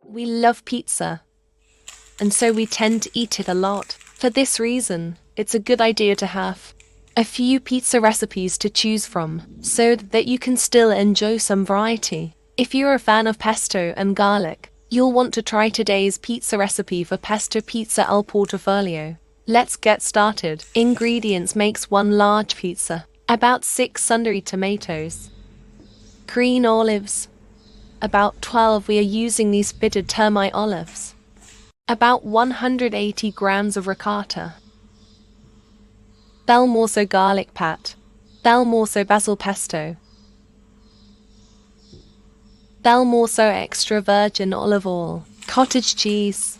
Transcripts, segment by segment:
We love pizza, and so we tend to eat it a lot. For this reason, it's a good idea to have a few pizza recipes to choose from, so that you can still enjoy some variety. If you're a fan of pesto and garlic, you'll want to try today's pizza recipe for pesto pizza al portafoglio. Let's get started. Ingredients: makes 1 large pizza, about 6 sundried tomatoes, green olives, about 12. We are using these fitted termite olives. About 180 grams of ricotta. Belmorso garlic pate. Belmorso basil pesto. Belmorso extra virgin olive oil. Cottage cheese.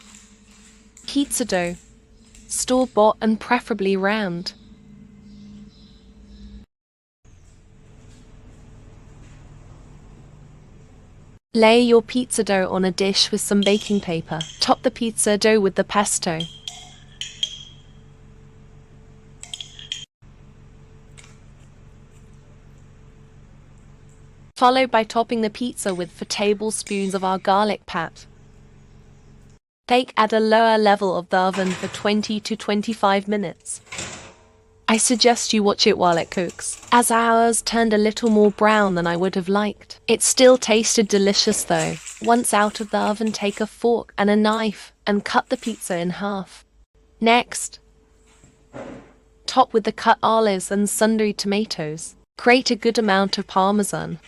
Pizza dough. Store-bought and preferably round. Lay your pizza dough on a dish with some baking paper. Top the pizza dough with the pesto. Followed by topping the pizza with 4 tablespoons of our garlic pate. Bake at a lower level of the oven for 20 to 25 minutes. I suggest you watch it while it cooks, as ours turned a little more brown than I would have liked. It still tasted delicious though. Once out of the oven, take a fork and a knife and cut the pizza in half. Next, top with the cut olives and sundried tomatoes. Grate a good amount of parmesan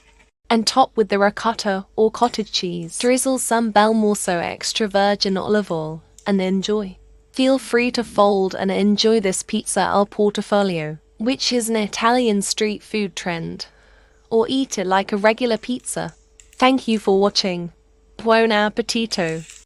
and top with the ricotta or cottage cheese. Drizzle some Belmorso extra virgin olive oil and enjoy. Feel free to fold and enjoy this pizza al portafoglio, which is an Italian street food trend, or eat it like a regular pizza. Thank you for watching. Buon Appetito!